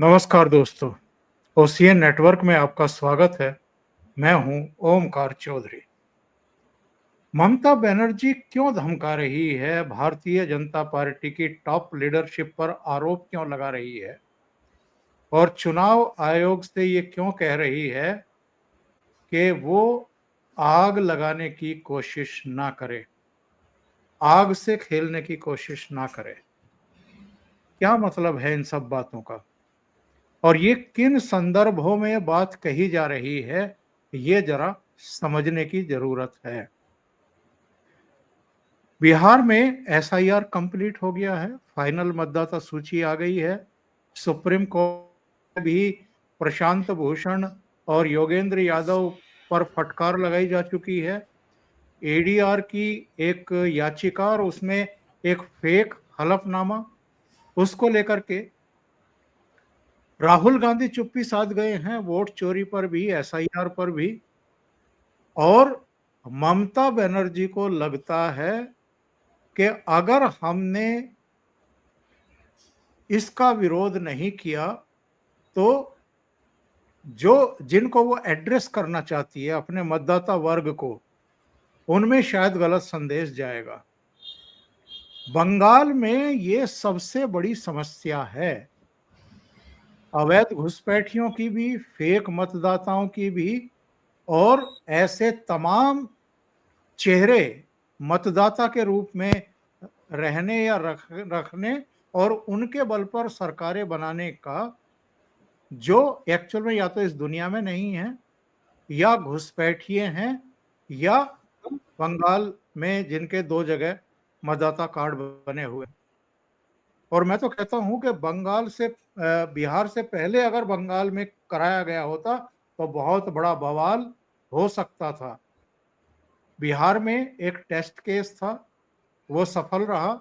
नमस्कार दोस्तों, ocean network में आपका स्वागत है। मैं हूं ओमकार चौधरी। ममता बनर्जी क्यों धमका रही है? भारतीय जनता पार्टी की टॉप लीडरशिप पर आरोप क्यों लगा रही है? और चुनाव आयोग से ये क्यों कह रही है कि वो आग लगाने की कोशिश ना करे, आग से खेलने की कोशिश ना करे? क्या मतलब है इन सब बातों का? और ये किन संदर्भों में ये बात कही जा रही है, ये जरा समझने की जरूरत है। बिहार में एसआईआर कंप्लीट हो गया है, फाइनल मतदाता सूची आ गई है। सुप्रीम कोर्ट में भी प्रशांत भूषण और योगेंद्र यादव पर फटकार लगाई जा चुकी है। एडीआर की एक याचिका और उसमें एक फेक हलफनामा, उसको लेकर के राहुल गांधी चुप्पी साध गए हैं, वोट चोरी पर भी, एसआईआर पर भी। और ममता बनर्जी को लगता है कि अगर हमने इसका विरोध नहीं किया तो जो जिनको वो एड्रेस करना चाहती है, अपने मतदाता वर्ग को, उनमें शायद गलत संदेश जाएगा। बंगाल में ये सबसे बड़ी समस्या है, अवैध घुसपैठियों की भी, फेक मतदाताओं की भी, और ऐसे तमाम चेहरे मतदाता के रूप में रहने या रखने और उनके बल पर सरकारें बनाने का, जो एक्चुअल में या तो इस दुनिया में नहीं है, या घुसपैठिए हैं, या बंगाल में जिनके 2 जगह मतदाता कार्ड बने हुए। और मैं तो कहता हूं कि बंगाल से बिहार से पहले अगर बंगाल में कराया गया होता तो बहुत बड़ा बवाल हो सकता था। बिहार में एक टेस्ट केस था, वो सफल रहा,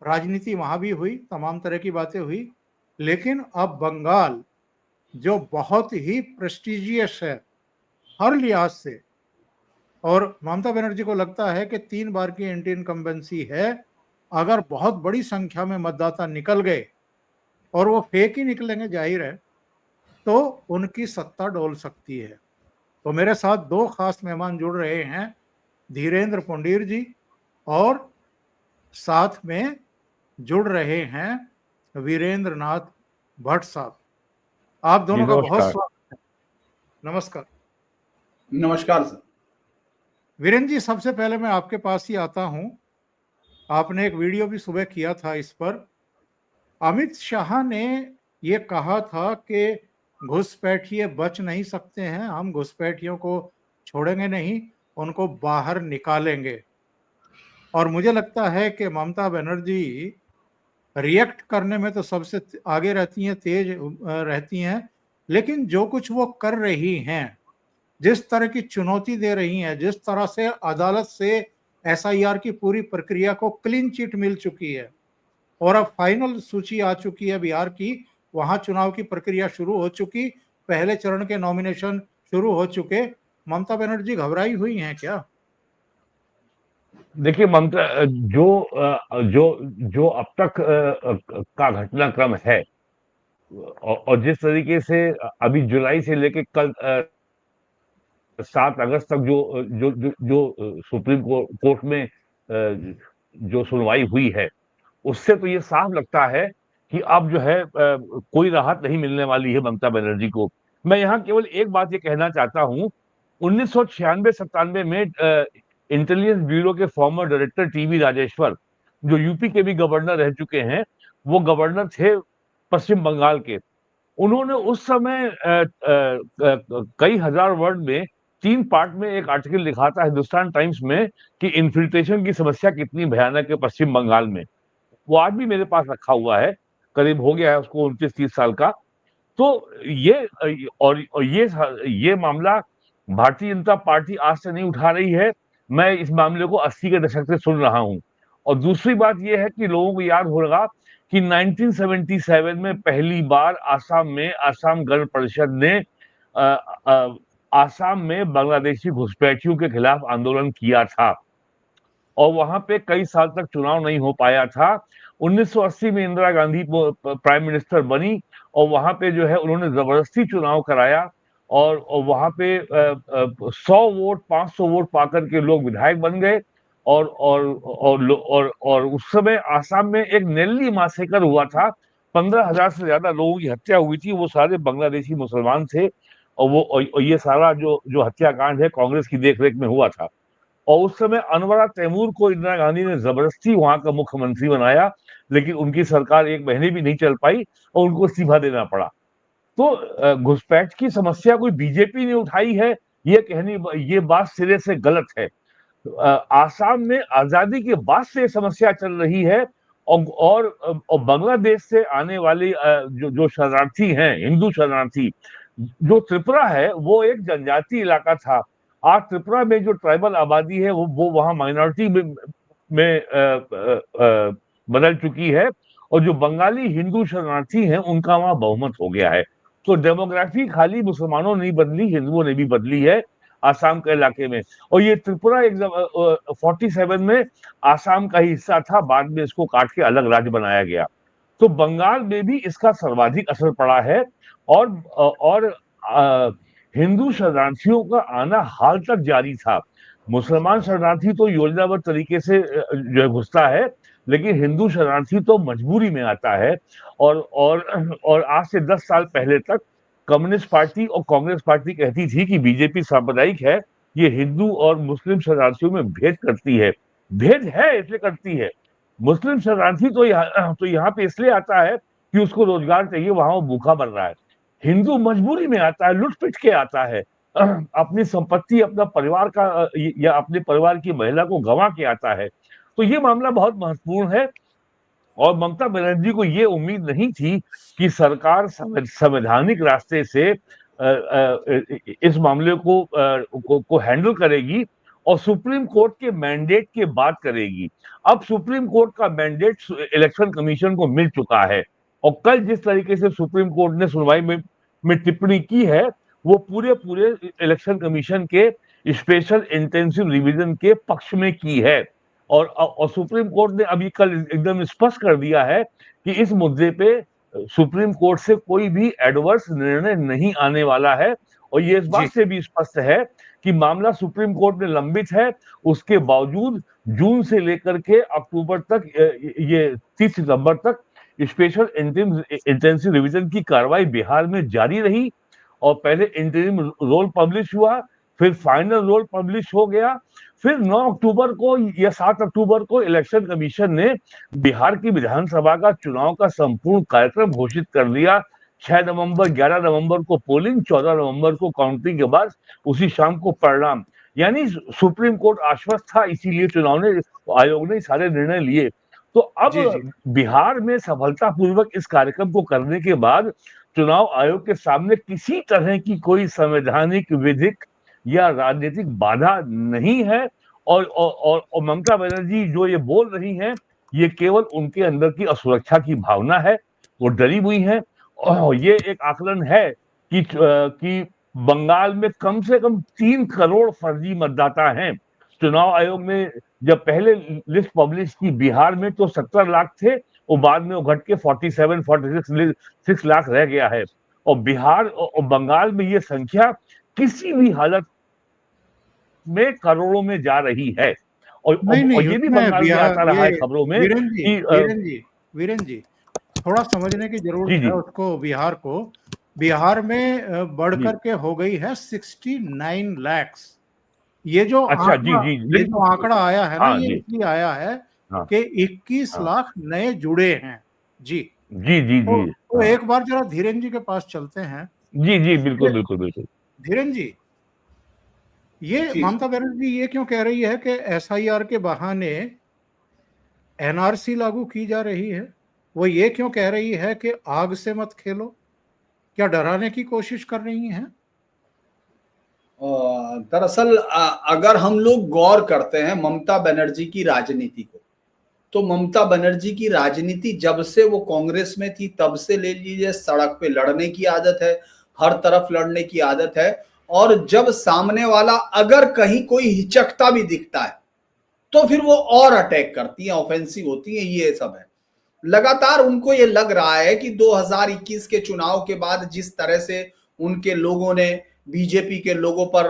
राजनीति वहां भी हुई, तमाम तरह की बातें हुई। लेकिन अब बंगाल, जो बहुत ही प्रेस्टिजियस है हर लिहाज से, और ममता बनर्जी को लगता है कि 3 बार की एंटी इनकम्बेंसी है, अगर बहुत बड़ी संख्या में मतदाता निकल गए, और वो फेक ही निकलेंगे जाहिर है, तो उनकी सत्ता डोल सकती है। तो मेरे साथ 2 खास मेहमान जुड़ रहे हैं, धीरेन्द्र पुंडीर जी, और साथ में जुड़ रहे हैं वीरेंद्र नाथ भट्ट साहब। आप जी दोनों का बहुत नमस्कार। स्वागत है। नमस्कार। नमस्कार सर। वीरेंद्र जी, सबसे पहले मैं आपके पास ही आता हूं। आपने एक वीडियो भी सुबह किया था इस पर। अमित शाह ने ये कहा था कि घुसपैठिए बच नहीं सकते हैं, हम घुसपैठियों को छोड़ेंगे नहीं, उनको बाहर निकालेंगे। और मुझे लगता है कि ममता बनर्जी रिएक्ट करने में तो सबसे आगे रहती हैं, तेज रहती हैं, लेकिन जो कुछ वो कर रही हैं, जिस तरह की चुनौती दे रही हैं, जिस तरह से अदालत से एसआईआर की पूरी प्रक्रिया को क्लीन चिट मिल चुकी है, और अब फाइनल सूची आ चुकी है बिहार की, वहां चुनाव की प्रक्रिया शुरू हो चुकी, पहले चरण के नॉमिनेशन शुरू हो चुके। ममता बनर्जी घबराई हुई हैं क्या? देखिए ममता जो जो जो अब तक का घटनाक्रम है, और जिस तरीके से अभी जुलाई से लेके कल 7 अगस्त तक जो सुप्रीम कोर्ट में जो सुनवाई हुई है, उससे तो ये साफ लगता है कि अब जो है कोई राहत नहीं मिलने वाली है ममता बनर्जी को। मैं यहाँ केवल एक बात ये कहना चाहता हूँ, 1996-97 में इंटेलिजेंस ब्यूरो के फॉर्मर डायरेक्टर टीवी राजेश्वर, जो यूपी के भी गवर्नर रह चुके हैं, वो गवर्नर थे पश्चिम बंगाल के। उन्होंने उस समय कई हजार वर्ड में 3 पार्ट में एक आर्टिकल लिखा था हिंदुस्तान टाइम्स में कि इन्फिल्ट्रेशन की समस्या कितनी भयानक है पश्चिम बंगाल में। वो आज भी मेरे पास रखा हुआ है, करीब हो गया है उसको 29-30 साल का। तो ये और ये मामला भारतीय जनता पार्टी आज से नहीं उठा रही है। मैं इस मामले को 80 के दशक से सुन रहा हूं। और दूसरी बात यह है कि लोगों को याद होगा कि 1977 में पहली बार आसाम में आसाम गण परिषद ने अ, अ, आसाम में बांग्लादेशी घुसपैठियों के खिलाफ आंदोलन किया था, और वहां पे कई साल तक चुनाव नहीं हो पाया था। 1980 में इंदिरा गांधी प्राइम मिनिस्टर बनी और वहां पे जो है उन्होंने जबरदस्ती चुनाव कराया और वहां पे 100 वोट 500 वोट पाकर के लोग विधायक बन गए और उस समय आसाम में एक नेल्ली मासेकर हुआ था। 15,000 से ज्यादा लोगों की हत्या हुई थी, वो सारे बांग्लादेशी मुसलमान थे और ये सारा जो हत्याकांड है कांग्रेस की देखरेख में हुआ था। और उस समय अनवरा तैमूर को इंदिरा गांधी ने जबरदस्ती वहां का मुख्यमंत्री बनाया, लेकिन उनकी सरकार 1 महीने भी नहीं चल पाई और उनको इस्तीफा देना पड़ा। तो घुसपैठ की समस्या कोई बीजेपी ने उठाई है, ये बात सिरे से गलत है। आसाम में आजादी के बाद से समस्या चल रही है और बांग्लादेश से आने वाले जो शरणार्थी हैं, हिंदू शरणार्थी, जो त्रिपुरा है वो एक जनजातीय इलाका था। आज त्रिपुरा में जो ट्राइबल आबादी है वो वहां माइनॉरिटी में बदल चुकी है और जो बंगाली हिंदू शरणार्थी हैं उनका वहां बहुमत हो गया है। तो डेमोग्राफी खाली मुसलमानों ने बदली, हिंदुओं ने भी बदली है आसाम के इलाके में। और ये त्रिपुरा 47 में आसाम का ही हिस्सा था, बाद में इसको काट के अलग राज्य बनाया गया। तो बंगाल में भी इसका सर्वाधिक असर पड़ा है और हिंदू शरणार्थियों का आना हाल तक जारी था। मुसलमान शरणार्थी तो योजनाबद्ध तरीके से जो है घुसता है, लेकिन हिंदू शरणार्थी तो मजबूरी में आता है। और आज से 10 साल पहले तक कम्युनिस्ट पार्टी और कांग्रेस पार्टी कहती थी कि बीजेपी सांप्रदायिक है, ये हिंदू और मुस्लिम शरणार्थियों में भेद करती है। भेद है इसलिए करती है। मुस्लिम शरणार्थी तो यहाँ पे इसलिए आता है कि उसको रोजगार चाहिए, वहां वो भूखा मर रहा है। हिंदू मजबूरी में आता है, लुट पिट के आता है, अपनी संपत्ति, अपना परिवार का या अपने परिवार की महिला को गंवा के आता है। तो ये मामला बहुत महत्वपूर्ण है और ममता बनर्जी को ये उम्मीद नहीं थी कि सरकार संवैधानिक रास्ते से इस मामले को हैंडल करेगी और सुप्रीम कोर्ट के मैंडेट के बाद करेगी। अब सुप्रीम कोर्ट का मैंडेट इलेक्शन कमीशन को मिल चुका है और कल जिस तरीके से सुप्रीम कोर्ट ने सुनवाई में टिप्पणी की है वो पूरे इलेक्शन कमीशन के स्पेशल इंटेंसिव रिवीजन के पक्ष में की है। और सुप्रीम कोर्ट ने अभी कल एकदम स्पष्ट कर दिया है कि इस मुद्दे पे सुप्रीम कोर्ट से कोई भी एडवर्स निर्णय नहीं आने वाला है। और ये इस बात से भी स्पष्ट है कि मामला सुप्रीम कोर्ट में लंबित है, उसके बावजूद जून से लेकर के अक्टूबर तक, ये 30 सितंबर तक स्पेशल इंटेंसिव रिवीजन की कार्रवाई बिहार में जारी रही। और पहले इंटरिम रोल पब्लिश हुआ, फिर फाइनल रोल पब्लिश हो गया, फिर 9 अक्टूबर को या 7 अक्टूबर को इलेक्शन कमीशन ने बिहार की विधानसभा का चुनाव का संपूर्ण कार्यक्रम घोषित कर दिया। 6 नवंबर 11 नवंबर को पोलिंग, 14 नवंबर को काउंटिंग के बाद उसी शाम को परिणाम। यानी सुप्रीम कोर्ट आश्वस्त था, इसीलिए चुनाव ने आयोग ने सारे निर्णय लिए। तो अब बिहार में सफलतापूर्वक इस कार्यक्रम को करने के बाद चुनाव आयोग के सामने किसी तरह की कोई संवैधानिक, विधिक या राजनीतिक बाधा नहीं है। और ममता बनर्जी जो ये बोल रही हैं, ये केवल उनके अंदर की असुरक्षा की भावना है, वो डरी हुई हैं। और ये एक आकलन है कि बंगाल में कम से कम 3 करोड़ फर्जी मतदाता हैं। चुनाव आयोग ने जब पहले लिस्ट पब्लिश की बिहार में तो 17 लाख थे, वो बाद में वो घट के 46 लाख रह गया है। और बिहार और बंगाल में ये संख्या किसी भी हालत में करोड़ों में जा रही है। और ये भी बंगाल में आता रहा है खबरों में कि वीरेन जी थोड़ा समझने की जरूरत है उसको। बिहार में बढ़कर के हो गई है 69 लाख। ये जो आंकड़ा आया है ना, ये इसलिए आया है कि 21 लाख नए जुड़े हैं। जी। तो एक बार जरा धीरेन जी के पास चलते हैं। जी बिल्कुल। धीरेन जी, ये ममता बनर्जी ये क्यों कह रही है कि एसआईआर के बहाने एनआरसी लागू की जा रही है? वो ये क्यों कह रही है कि आग से मत खेलो? क्या डराने की कोशिश कर रही हैं? दरअसल अगर हम लोग गौर करते हैं ममता बनर्जी की राजनीति को, तो ममता बनर्जी की राजनीति जब से वो कांग्रेस में थी तब से ले लीजिए, सड़क पे लड़ने की आदत है, हर तरफ लड़ने की आदत है। और जब सामने वाला अगर कहीं कोई हिचकता भी दिखता है तो फिर वो और अटैक करती है, ऑफेंसिव होती है, ये सब है। लगातार उनको ये लग रहा है कि 2021 के चुनाव के बाद जिस तरह से उनके लोगों ने बीजेपी के लोगों पर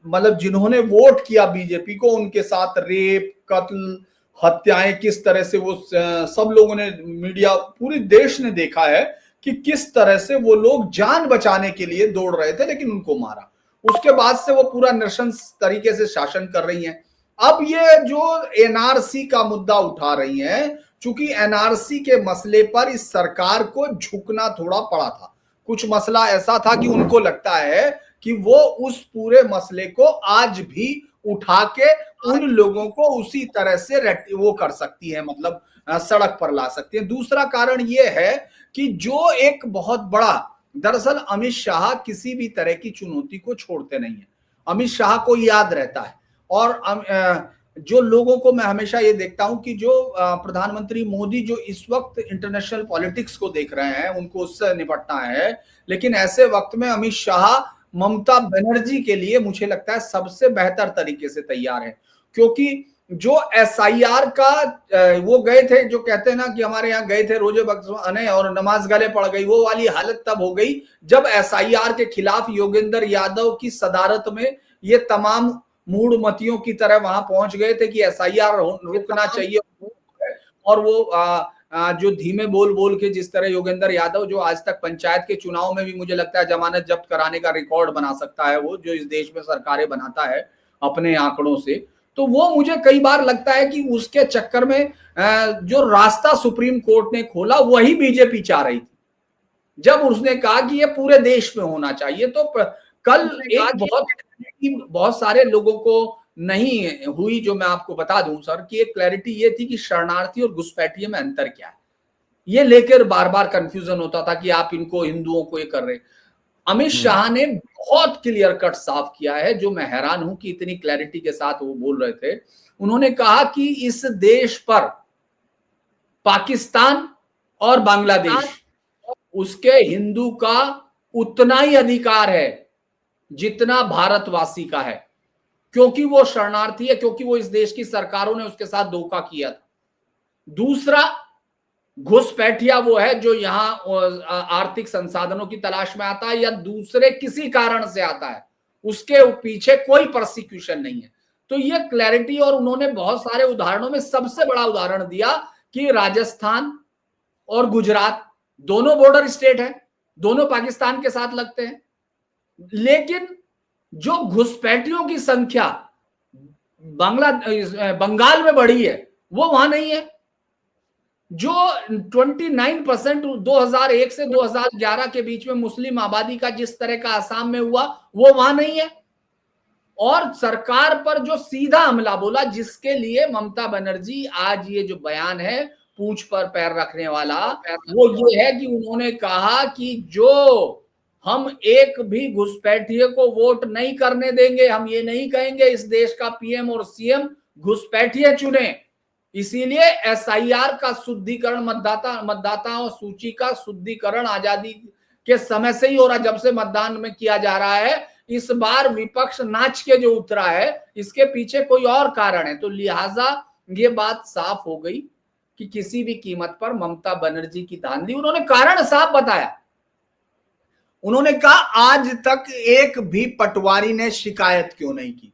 मतलब जिन्होंने वोट किया बीजेपी को, उनके साथ रेप, कत्ल, हत्याएं किस तरह से वो सब लोगों ने, मीडिया, पूरे देश ने देखा है कि किस तरह से वो लोग जान बचाने के लिए दौड़ रहे थे लेकिन उनको मारा। उसके बाद से वो पूरा नृशंस तरीके से शासन कर रही हैं। अब ये जो एनआरसी का मुद्दा उठा रही हैं, चूंकि एनआरसी के मसले पर इस सरकार को झुकना थोड़ा पड़ा था। कुछ मसला ऐसा था कि उनको लगता है कि वो उस पूरे मसले को आज भी उठा के उन लोगों को उसी तरह से वो कर सकती है, मतलब सड़क पर ला सकती है। दूसरा कारण ये है कि जो एक बहुत बड़ा, दरअसल अमित शाह किसी भी तरह की चुनौती को छोड़ते नहीं है। अमित शाह को याद रहता है। और जो लोगों को मैं हमेशा ये देखता हूं कि जो प्रधानमंत्री मोदी जो इस वक्त इंटरनेशनल पॉलिटिक्स को देख रहे हैं, उनको उससे निपटना है, लेकिन ऐसे वक्त में अमित शाह ममता बनर्जी के लिए मुझे लगता है सबसे बेहतर तरीके से तैयार है। क्योंकि जो एसआईआर का वो गए थे, जो कहते हैं ना कि हमारे यहाँ गए थे रोजे बख्शवाने और नमाज गले पड़ गई, वो वाली हालत तब हो गई जब एसआईआर के खिलाफ योगेंद्र यादव की सदारत में ये तमाम मूढ़मतियों की तरह वहां पहुंच गए थे कि एसआईआर रुकना चाहिए। और वो जो धीमे बोल बोल के जिस तरह योगेंद्र यादव, जो आज तक पंचायत के चुनाव में भी मुझे लगता है जमानत जब्त कराने का रिकॉर्ड बना सकता है, वो जो इस देश में सरकारें बनाता है अपने आंकड़ों से, तो वो मुझे कई बार लगता है कि उसके चक्कर में जो रास्ता सुप्रीम कोर्ट ने खोला वही बीजेपी चाह रही थी। जब उसने कहा कि ये पूरे देश में होना चाहिए, तो कल एक बहुत सारे लोगों को नहीं हुई, जो मैं आपको बता दूं सर, कि एक क्लैरिटी ये थी कि शरणार्थी और घुसपैठिए में अंतर क्या है। ये लेकर बार बार कंफ्यूजन होता था कि आप इनको हिंदुओं को ये कर रहे। अमित शाह ने बहुत क्लियर कट साफ किया है, जो मैं हैरान हूं कि इतनी क्लैरिटी के साथ वो बोल रहे थे। उन्होंने कहा कि इस देश पर पाकिस्तान और बांग्लादेश, उसके हिंदू का उतना ही अधिकार है जितना भारतवासी का है, क्योंकि वो शरणार्थी है, क्योंकि वो इस देश की सरकारों ने उसके साथ धोखा किया था। दूसरा, घुसपैठिया वो है जो यहां आर्थिक संसाधनों की तलाश में आता है या दूसरे किसी कारण से आता है, उसके पीछे कोई प्रोसिक्यूशन नहीं है। तो ये क्लैरिटी, और उन्होंने बहुत सारे उदाहरणों में सबसे बड़ा उदाहरण दिया कि राजस्थान और गुजरात दोनों बॉर्डर स्टेट है, दोनों पाकिस्तान के साथ लगते हैं, लेकिन जो घुसपैठियों की संख्या बंगाल में बढ़ी है वो वहां नहीं है। जो 29% 2001 से 2011 के बीच में मुस्लिम आबादी का जिस तरह का आसाम में हुआ, वो वहां नहीं है। और सरकार पर जो सीधा हमला बोला, जिसके लिए ममता बनर्जी आज ये जो बयान है पूंछ पर पैर रखने वाला, वो ये है कि उन्होंने कहा कि जो हम एक भी घुसपैठिए को वोट नहीं करने देंगे, हम ये नहीं कहेंगे इस देश का पीएम और सीएम घुसपैठिए चुने। इसीलिए एसआईआर का शुद्धिकरण, मतदाताओं सूची का शुद्धिकरण आजादी के समय से ही हो रहा, जब से मतदान में किया जा रहा है। इस बार विपक्ष नाच के जो उतरा है, इसके पीछे कोई और कारण है। तो लिहाजा ये बात साफ हो गई कि किसी भी कीमत पर ममता बनर्जी की धांधली, उन्होंने कारण साफ बताया। उन्होंने कहा आज तक एक भी पटवारी ने शिकायत क्यों नहीं की।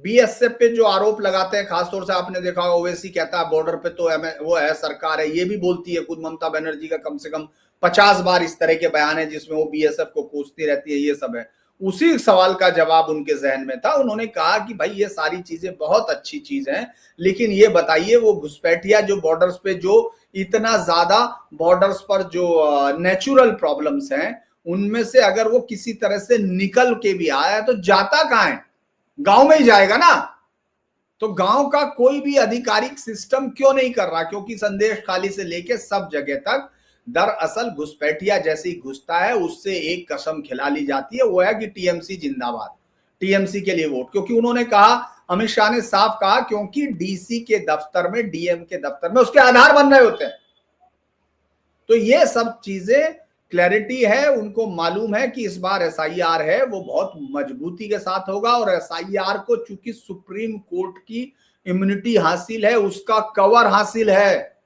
बीएसएफ पे जो आरोप लगाते हैं, खासतौर से आपने देखा ओवैसी कहता है बॉर्डर पे तो वो है सरकार है, ये भी बोलती है। खुद ममता बनर्जी का कम से कम 50 बार इस तरह के बयान है जिसमें वो बीएसएफ को कोसती रहती है, ये सब है। उसी सवाल का जवाब उनके जहन में था। उन्होंने कहा कि भाई ये सारी चीजें बहुत अच्छी चीज हैं, लेकिन ये बताइए वो घुसपैठिया जो बॉर्डर्स पे, जो इतना ज्यादा बॉर्डर्स पर जो नेचुरल प्रॉब्लम्स हैं, उनमें से अगर वो किसी तरह से निकल के भी आया तो जाता कहां है? गांव में ही जाएगा ना। तो गांव का कोई भी आधिकारिक सिस्टम क्यों नहीं कर रहा? क्योंकि संदेश खाली से लेके सब जगह तक दरअसल घुसपैठिया जैसे ही घुसता है उससे एक कसम खिला ली जाती है, वो है कि टीएमसी जिंदाबाद, टीएमसी के लिए वोट। क्योंकि उन्होंने कहा, अमित शाह ने साफ कहा, क्योंकि डीसी के दफ्तर में, डीएम के दफ्तर में उसके आधार बन रहे होते हैं। तो ये सब चीजें क्लैरिटी है, उनको मालूम है कि इस बार एसआईआर है वो बहुत मजबूती के साथ होगा। और एसआईआर को चूंकि सुप्रीम कोर्ट की इम्यूनिटी हासिल है, उसका कवर हासिल है,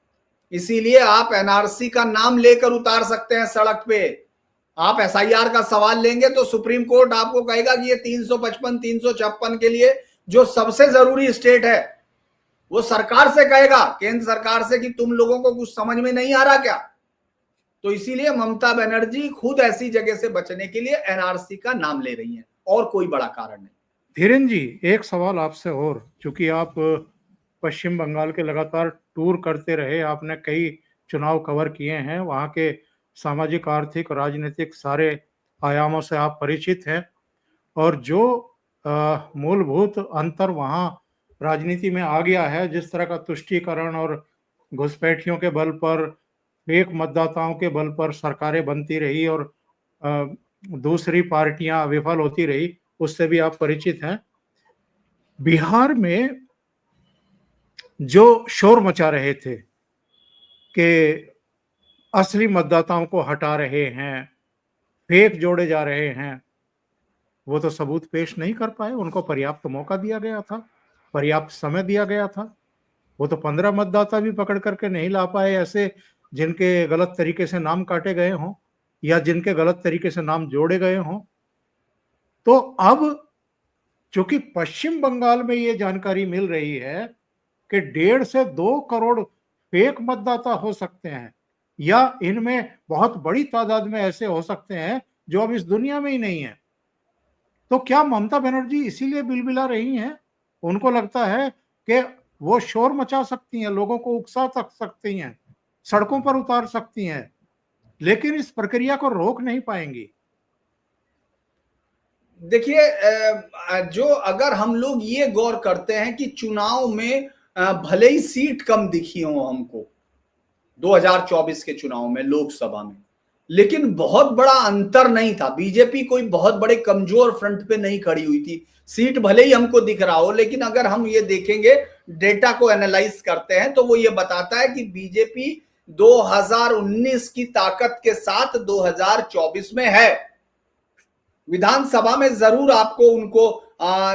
इसीलिए आप एनआरसी का नाम लेकर उतार सकते हैं सड़क पे। आप एसआईआर का सवाल लेंगे तो सुप्रीम कोर्ट आपको कहेगा कि ये 355 356 के लिए जो सबसे जरूरी स्टेट है, वो सरकार से कहेगा, केंद्र सरकार से, कि तुम लोगों को कुछ समझ में नहीं आ रहा क्या। तो इसीलिए ममता बनर्जी खुद ऐसी जगह से बचने के लिए एनआरसी का नाम ले रही हैं, और कोई बड़ा कारण नहीं। धीरेन्द्र जी, एक सवाल आपसे और, चूंकि आप पश्चिम बंगाल के लगातार टूर करते रहे, आपने कई चुनाव कवर किए हैं, वहाँ के सामाजिक, आर्थिक, राजनीतिक सारे आयामों से आप परिचित हैं, और जो मूलभूत अंतर वहाँ राजनीति में आ गया है, जिस तरह का तुष्टीकरण और घुसपैठियों के बल पर, फेक मतदाताओं के बल पर सरकारें बनती रही और दूसरी पार्टियां विफल होती रही, उससे भी आप परिचित हैं। बिहार में जो शोर मचा रहे थे कि असली मतदाताओं को हटा रहे हैं, फेक जोड़े जा रहे हैं, वो तो सबूत पेश नहीं कर पाए। उनको पर्याप्त मौका दिया गया था, पर्याप्त समय दिया गया था। वो तो 15 मतदाता भी पकड़ करके नहीं ला पाए ऐसे, जिनके गलत तरीके से नाम काटे गए हों या जिनके गलत तरीके से नाम जोड़े गए हों। तो अब चूंकि पश्चिम बंगाल में ये जानकारी मिल रही है कि 1.5 से 2 करोड़ फेक मतदाता हो सकते हैं, या इनमें बहुत बड़ी तादाद में ऐसे हो सकते हैं जो अब इस दुनिया में ही नहीं है, तो क्या ममता बनर्जी इसीलिए बिलबिला रही हैं? उनको लगता है कि वो शोर मचा सकती हैं, लोगों को उकसा सकती हैं, सड़कों पर उतार सकती हैं, लेकिन इस प्रक्रिया को रोक नहीं पाएंगी? देखिए, जो अगर हम लोग ये गौर करते हैं कि चुनाव में भले ही सीट कम दिखी हो हमको 2024 के चुनाव में लोकसभा में, लेकिन बहुत बड़ा अंतर नहीं था। बीजेपी कोई बहुत बड़े कमजोर फ्रंट पे नहीं खड़ी हुई थी। सीट भले ही हमको दिख रहा हो, लेकिन अगर हम ये देखेंगे, डेटा को एनालाइज करते हैं, तो वो ये बताता है कि बीजेपी 2019 की ताकत के साथ 2024 में है। विधानसभा में जरूर आपको उनको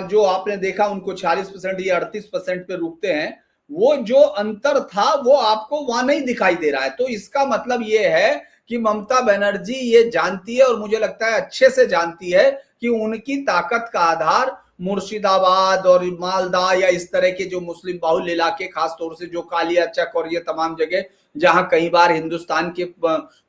जो आपने देखा उनको 46% या 38% पे रुकते हैं, वो जो अंतर था वो आपको वहां नहीं दिखाई दे रहा है। तो इसका मतलब ये है कि ममता बनर्जी ये जानती है, और मुझे लगता है अच्छे से जानती है, कि उनकी ताकत का आधार मुर्शिदाबाद और मालदा या इस तरह के जो मुस्लिम बाहुल इलाके, खासतौर से जो कालियाचक और ये तमाम जगह जहां कई बार हिंदुस्तान के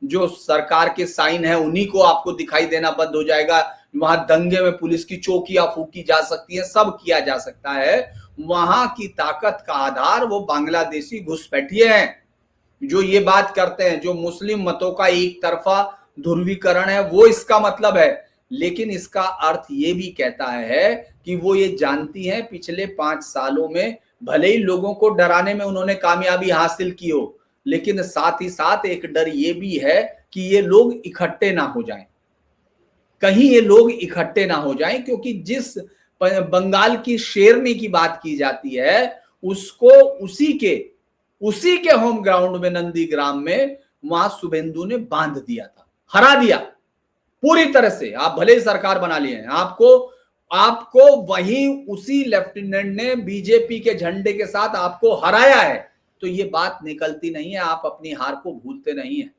जो सरकार के साइन है उन्हीं को आपको दिखाई देना बंद हो जाएगा, वहां दंगे में पुलिस की चौकियां फूकी जा सकती है, सब किया जा सकता है। वहां की ताकत का आधार वो बांग्लादेशी घुसपैठिए हैं, जो ये बात करते हैं, जो मुस्लिम मतों का एक तरफा ध्रुवीकरण है, वो इसका मतलब है। लेकिन इसका अर्थ ये भी कहता है कि वो ये जानती हैं पिछले 5 सालों में भले ही लोगों को डराने में उन्होंने कामयाबी हासिल की हो, लेकिन साथ ही साथ एक डर ये भी है कि ये लोग इकट्ठे ना हो जाएं, कहीं ये लोग इकट्ठे ना हो जाएं, क्योंकि जिस बंगाल की शेरनी की बात की जाती है, उसको उसी के होम ग्राउंड में, नंदीग्राम में, वहां शुभेंदु ने बांध दिया था, हरा दिया पूरी तरह से। आप भले ही सरकार बना लिए हैं, आपको वहीं उसी लेफ्टिनेंट ने बीजेपी के झंडे के साथ आपको हराया है। तो ये बात निकलती नहीं है, आप अपनी हार को भूलते नहीं है,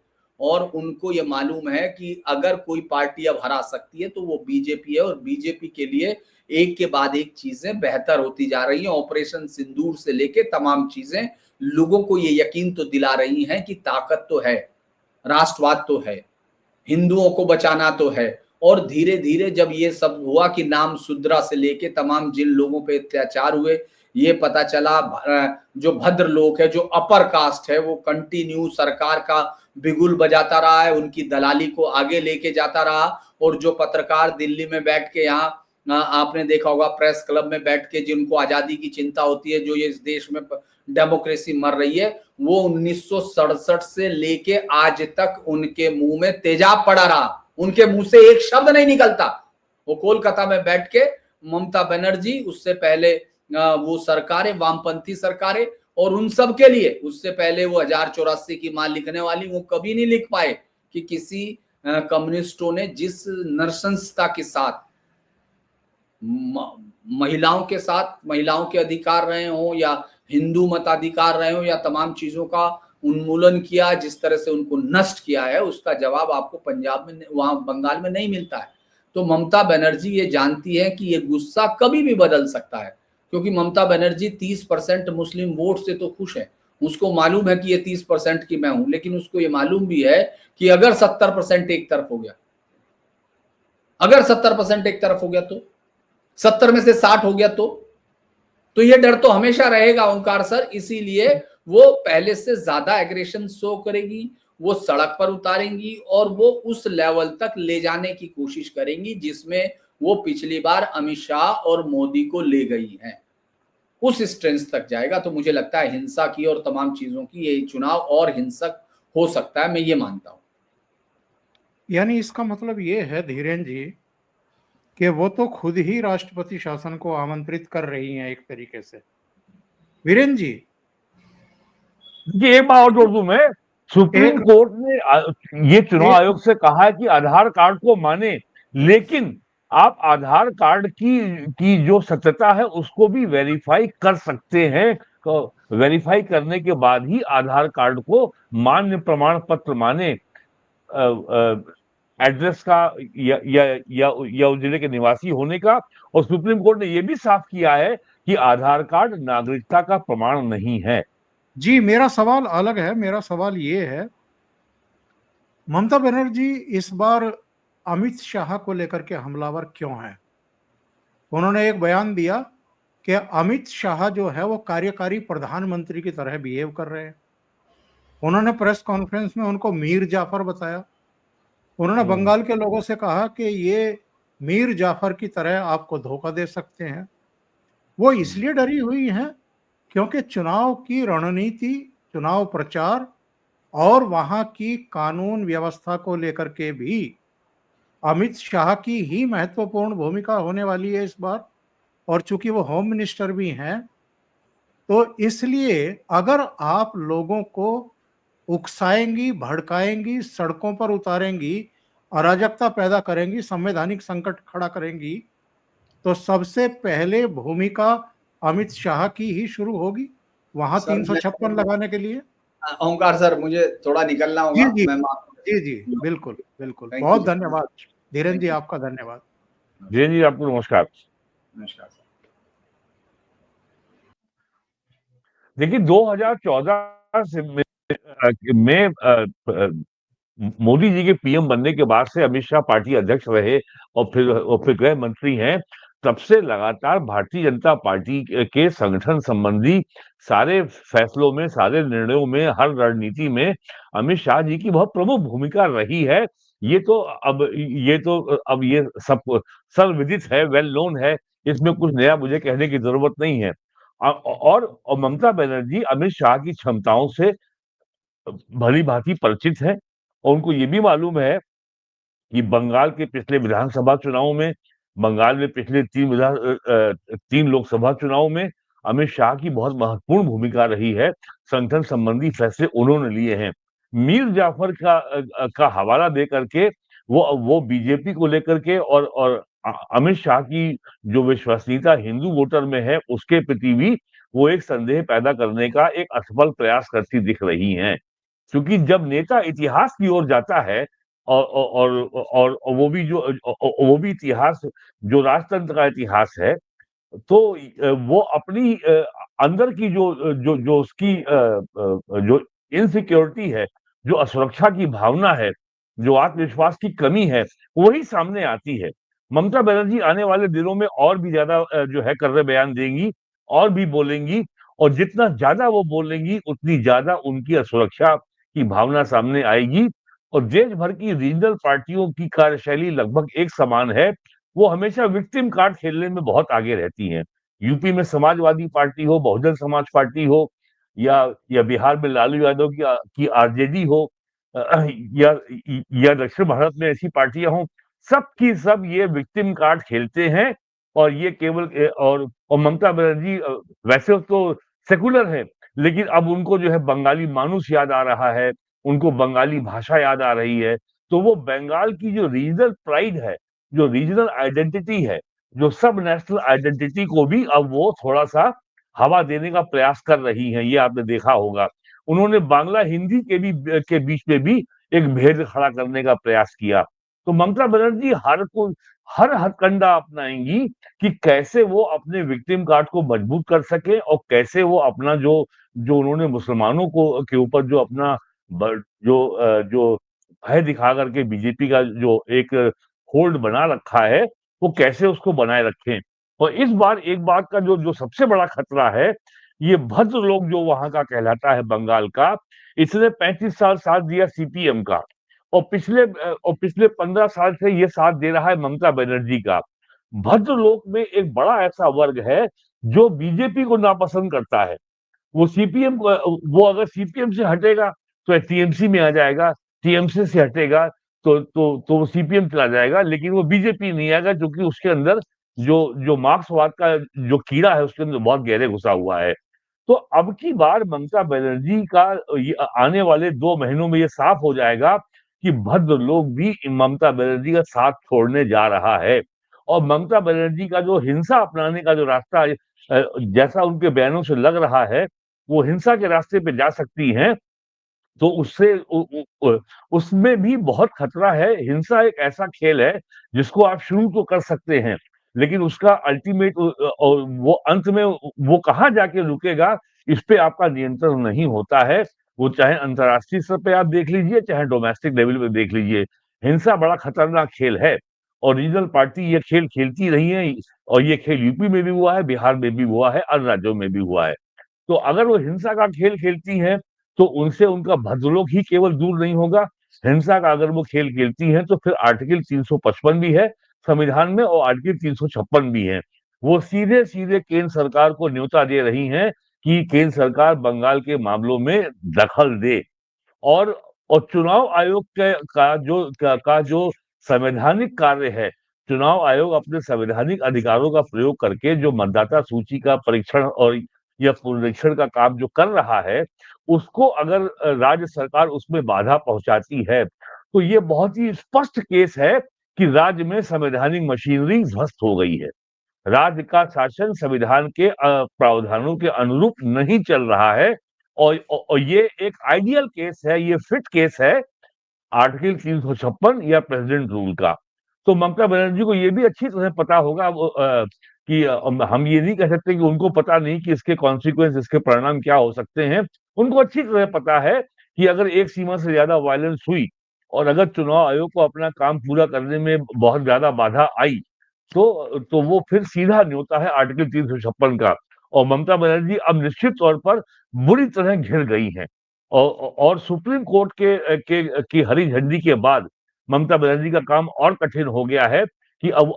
और उनको ये मालूम है कि अगर कोई पार्टी अब हरा सकती है तो वो बीजेपी है, और बीजेपी के लिए एक के बाद एक चीजें बेहतर होती जा रही हैं। ऑपरेशन सिंदूर से लेके तमाम चीजें लोगों को ये यकीन तो दिला रही हैं कि ताकत तो है, राष्ट्रवाद तो है, हिंदुओं को बचाना तो है। और धीरे धीरे जब ये सब हुआ कि नाम शुद्रा से लेके तमाम जिन लोगों पे अत्याचार हुए, ये पता चला जो भद्र लोग है, जो अपर कास्ट है, वो कंटिन्यू सरकार का बिगुल बजाता रहा है, उनकी दलाली को आगे लेके जाता रहा। और जो पत्रकार दिल्ली में बैठ के, यहाँ आपने देखा होगा प्रेस क्लब में बैठ के, जिनको आजादी की चिंता होती है, जो ये इस देश में डेमोक्रेसी मर रही है, वो 1967 से लेके आज तक उनके मुंह में तेजाब पड़ा रहा, उनके मुंह से एक शब्द नहीं निकलता। वो कोलकाता में बैठ के ममता बनर्जी, उससे पहले वो सरकारें, वामपंथी सरकारें, और उन सब के लिए उससे पहले वो 1084 की मां लिखने वाली, वो कभी नहीं लिख पाए कि किसी कम्युनिस्टों ने जिस नृशंसता के साथ महिलाओं के अधिकार रहे हो, या हिंदू मताधिकार रहे हो, या तमाम चीजों का उन्मूलन किया, जिस तरह से उनको नष्ट किया है, उसका जवाब आपको पंजाब में, वहां बंगाल में नहीं मिलता है। तो ममता बनर्जी ये जानती है कि ये गुस्सा कभी भी बदल सकता है, क्योंकि ममता बनर्जी 30% मुस्लिम वोट से तो खुश है। उसको मालूम है कि ये 30% की मैं हूं, लेकिन उसको ये मालूम भी है कि अगर 70% एक तरफ हो गया, अगर 70% एक तरफ हो गया, तो 70 में से 60 हो गया, तो ये डर तो हमेशा रहेगा ओंकार सर। इसीलिए वो पहले से ज्यादा एग्रेशन शो करेगी, वो सड़क पर उतारेंगी और वो उस लेवल तक ले जाने की कोशिश करेंगी जिसमें वो पिछली बार अमित शाह और मोदी को ले गई हैं, उस स्ट्रेंथ तक जाएगा। तो मुझे लगता है हिंसा की और तमाम चीजों की ये चुनाव और हिंसक हो सकता है, मैं ये मानता हूं। यानी इसका मतलब ये है धीरेन जी कि वो तो खुद ही राष्ट्रपति शासन को आमंत्रित कर रही हैं एक तरीके से। वीरेन जी, देखिए एक बात और जोड़ दूं मैं, सुप्रीम कोर्ट ने ये चुनाव आयोग से कहा है कि आधार कार्ड को माने, लेकिन आप आधार कार्ड की जो सत्यता है उसको भी वेरीफाई कर सकते हैं। वेरीफाई करने के बाद ही आधार कार्ड को मान्य प्रमाण पत्र माने, एड्रेस का या उस जिले के निवासी होने का। और सुप्रीम कोर्ट ने यह भी साफ किया है कि आधार कार्ड नागरिकता का प्रमाण नहीं है। जी, मेरा सवाल अलग है। मेरा सवाल ये है, ममता बनर्जी इस बार अमित शाह को लेकर के हमलावर क्यों है? उन्होंने एक बयान दिया कि अमित शाह जो है वो कार्यकारी प्रधानमंत्री की तरह बिहेव कर रहे हैं। उन्होंने प्रेस कॉन्फ्रेंस में उनको मीर जाफर बताया। उन्होंने बंगाल के लोगों से कहा कि ये मीर जाफर की तरह आपको धोखा दे सकते हैं। वो इसलिए डरी हुई हैं क्योंकि चुनाव की रणनीति, चुनाव प्रचार और वहां की कानून व्यवस्था को लेकर के भी अमित शाह की ही महत्वपूर्ण भूमिका होने वाली है इस बार। और चूंकि वो होम मिनिस्टर भी हैं, तो इसलिए अगर आप लोगों को उकसाएंगी, भड़काएंगी, सड़कों पर उतारेंगी, अराजकता पैदा करेंगी, संवैधानिक संकट खड़ा करेंगी, तो सबसे पहले भूमिका अमित शाह की ही शुरू होगी वहां 356 लगाने के लिए। ओंकार सर, मुझे थोड़ा निकलना जी होगा, जी मैं जी जी, बिल्कुल बिल्कुल, थैंक बहुत यू। धन्यवाद धीरेन जी, आपका धन्यवाद। जी जी, आपको नमस्कार। नमस्कार। देखिए 2014 से में मोदी जी के पीएम बनने के बाद से अमित शाह पार्टी अध्यक्ष रहे और फिर गृह मंत्री हैं। तब से लगातार भारतीय जनता पार्टी के संगठन संबंधी सारे फैसलों में, सारे निर्णयों में, हर रणनीति में अमित शाह जी की बहुत प्रमुख भूमिका रही है। ये तो अब ये सब सर्वविदित है, वेल नोन है। इसमें कुछ नया मुझे कहने की जरूरत नहीं है। और ममता बनर्जी अमित शाह की क्षमताओं से भली भांति परिचित है और उनको ये भी मालूम है कि बंगाल के पिछले विधानसभा चुनाव में, बंगाल में पिछले 3 लोकसभा चुनाव में अमित शाह की बहुत महत्वपूर्ण भूमिका रही है। संगठन संबंधी फैसले उन्होंने लिए हैं। मीर जाफर का हवाला दे करके वो बीजेपी को लेकर के और अमित शाह की जो विश्वसनीयता हिंदू वोटर में है उसके प्रति भी वो एक संदेह पैदा करने का एक असफल प्रयास करती दिख रही हैं। क्योंकि जब नेता इतिहास की ओर जाता है और वो भी इतिहास जो राजतंत्र का इतिहास है, तो वो अपनी अंदर की जो उसकी जो इनसिक्योरिटी है, जो असुरक्षा की भावना है, जो आत्मविश्वास की कमी है, वही सामने आती है। ममता बनर्जी आने वाले दिनों में और भी ज्यादा जो है कर्रे बयान देंगी और भी बोलेंगी, और जितना ज्यादा वो बोलेंगी उतनी ज्यादा उनकी असुरक्षा की भावना सामने आएगी। और देश भर की रीजनल पार्टियों की कार्यशैली लगभग एक समान है। वो हमेशा विक्टिम कार्ड खेलने में बहुत आगे रहती हैं। यूपी में समाजवादी पार्टी हो, बहुजन समाज पार्टी हो, या बिहार में लालू यादव की आरजेडी हो, या दक्षिण भारत में ऐसी पार्टियां हो, सब की सब ये विक्टिम कार्ड खेलते हैं। और ये केवल और ममता बनर्जी वैसे तो सेकुलर है, लेकिन अब उनको जो है बंगाली मानुस याद आ रहा है, उनको बंगाली भाषा याद आ रही है। तो वो बंगाल की जो रीजनल प्राइड है, जो रीजनल आइडेंटिटी है, जो सब नेशनल आइडेंटिटी को भी अब वो थोड़ा सा हवा देने का प्रयास कर रही हैं, ये आपने देखा होगा। उन्होंने बांग्ला हिंदी के बीच में भी एक भेद खड़ा करने का प्रयास किया। तो ममता बनर्जी हर हथकंडा अपनाएंगी कि कैसे वो अपने विक्टिम कार्ड को मजबूत कर सके और कैसे वो अपना जो जो उन्होंने मुसलमानों को के ऊपर जो अपना जो भय दिखा करके बीजेपी का जो एक होल्ड बना रखा है, वो कैसे उसको बनाए रखें। और इस बार एक बात का जो जो सबसे बड़ा खतरा है, ये भद्र लोग जो वहां का कहलाता है बंगाल का, इसने 35 साल साथ दिया सीपीएम का और पिछले 15 साल से ये साथ दे रहा है ममता बनर्जी का। भद्र लोग में एक बड़ा ऐसा वर्ग है जो बीजेपी को नापसंद करता है। वो अगर सीपीएम से हटेगा तो टीएमसी में आ जाएगा, टीएमसी से हटेगा तो वो सीपीएम चला जाएगा, लेकिन वो बीजेपी नहीं आएगा क्योंकि उसके अंदर जो जो मार्क्सवाद का जो कीड़ा है उसके अंदर बहुत गहरे घुसा हुआ है। तो अब की बार ममता बनर्जी का आने वाले 2 महीनों में ये साफ हो जाएगा कि भद्र लोग भी ममता बनर्जी का साथ छोड़ने जा रहा है। और ममता बनर्जी का जो हिंसा अपनाने का जो रास्ता जैसा उनके बयानों से लग रहा है, वो हिंसा के रास्ते पे जा सकती हैं, तो उसमें भी बहुत खतरा है। हिंसा एक ऐसा खेल है जिसको आप शुरू तो कर सकते हैं, लेकिन उसका अल्टीमेट और वो अंत में वो कहाँ जाके रुकेगा, इस पे आपका नियंत्रण नहीं होता है। वो चाहे अंतर्राष्ट्रीय स्तर पे आप देख लीजिए, चाहे डोमेस्टिक लेवल पे देख लीजिए, हिंसा बड़ा खतरनाक खेल है और रीजनल पार्टी ये खेल खेलती रही है। और ये खेल यूपी में भी हुआ है, बिहार में भी हुआ है, अन्य राज्यों में भी हुआ है। तो अगर वो हिंसा का खेल खेलती हैं, तो उनसे उनका भद्रलोक ही केवल दूर नहीं होगा। हिंसा का अगर वो खेल खेलती हैं, तो फिर आर्टिकल 355 भी है संविधान में और आर्टिकल 356 भी है। वो सीधे-सीधे केंद्र सरकार को न्योता दे रही हैं कि केंद्र सरकार बंगाल के मामलों में दखल दे। और चुनाव आयोग का जो संवैधानिक कार्य है, चुनाव आयोग अपने संवैधानिक अधिकारों का प्रयोग करके जो मतदाता सूची का परीक्षण और या पुनरीक्षण का काम जो कर रहा है, उसको अगर राज्य सरकार उसमें बाधा पहुंचाती है, तो ये बहुत ही स्पष्ट केस है कि राज्य में संवैधानिक मशीनरी ध्वस्त हो गई है। राज्य का शासन संविधान के प्रावधानों के अनुरूप नहीं चल रहा है। और ये एक आइडियल केस है, ये फिट केस है आर्टिकल 356 या प्रेसिडेंट रूल का। तो ममता बनर्जी को ये भी अच्छी तरह पता होगा कि हम ये नहीं कह सकते कि उनको पता नहीं कि इसके कॉन्सिक्वेंस, इसके परिणाम क्या हो सकते हैं। उनको अच्छी तरह पता है कि अगर एक सीमा से ज्यादा वायलेंस हुई और अगर चुनाव आयोग को अपना काम पूरा करने में बहुत ज्यादा बाधा आई, तो वो फिर सीधा न्योता है आर्टिकल 356 का। और ममता बनर्जी अब निश्चित तौर पर बुरी तरह घिर गई हैं। और सुप्रीम कोर्ट की हरी झंडी के बाद ममता बनर्जी का काम और कठिन हो गया है कि अब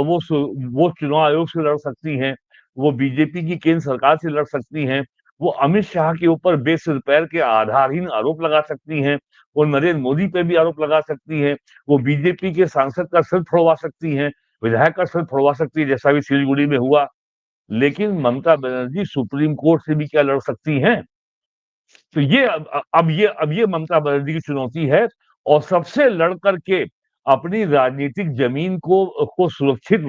वो चुनाव आयोग से लड़ सकती हैं, वो बीजेपी की केंद्र सरकार से लड़ सकती हैं, वो अमित शाह के ऊपर बेसिर पैर के आधारहीन आरोप लगा सकती हैं, वो नरेंद्र मोदी पे भी आरोप लगा सकती हैं, वो बीजेपी के सांसद का सिर फोड़वा सकती हैं, विधायक का सिर फोड़वा सकती है, जैसा भी सिलीगुड़ी में हुआ। लेकिन ममता बनर्जी सुप्रीम कोर्ट से भी क्या लड़ सकती हैं? तो ये अब ये ममता बनर्जी की चुनौती है। और सबसे लड़ करके अपनी राजनीतिक जमीन को सुरक्षित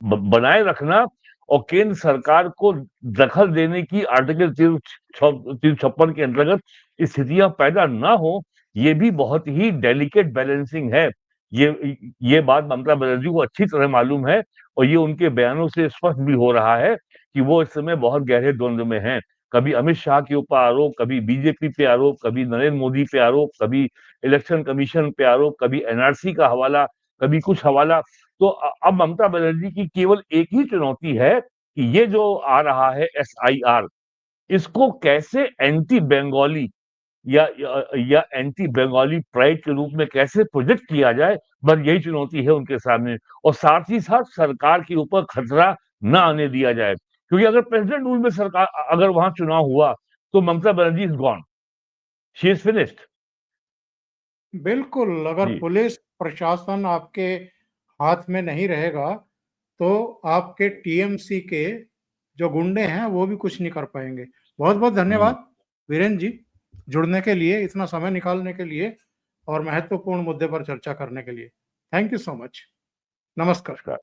बनाए रखना और केंद्र सरकार को दखल देने की आर्टिकल 356 के अंतर्गत स्थितियां पैदा ना हो, ये भी बहुत ही डेलिकेट बैलेंसिंग है। ये बात ममता बनर्जी को अच्छी तरह मालूम है और ये उनके बयानों से स्पष्ट भी हो रहा है कि वो इस समय बहुत गहरे द्वंद में हैं। कभी अमित शाह के ऊपर आरोप, कभी बीजेपी पे आरोप, कभी नरेंद्र मोदी पे आरोप, कभी इलेक्शन कमीशन पे आरोप, कभी एनआरसी का हवाला, कभी कुछ हवाला। तो अब ममता बनर्जी की केवल एक ही चुनौती है कि ये जो आ रहा है एसआईआर, इसको कैसे एंटी बंगाली या एंटी बंगाली प्राइड के रूप में कैसे प्रोजेक्ट किया जाए, बस यही चुनौती है उनके सामने। और साथ ही साथ सरकार के ऊपर खतरा ना आने दिया जाए, क्योंकि अगर प्रेसिडेंट रूल में सरकार अगर वहां चुनाव हुआ तो Mamata Banerjee is gone, she is finished. बिल्कुल, अगर जी। पुलिस प्रशासन आपके हाथ में नहीं रहेगा, तो आपके टीएमसी के जो गुंडे हैं, वो भी कुछ नहीं कर पाएँगे। बहुत-बहुत हम्म। धन्यवाद वीरेन जी, जुड़ने के लिए, इतना समय निकालने के लिए और महत्वपूर्ण मुद्दे पर चर्चा करने के लिए। Thank you so much. नमस्कार। नमस्कार।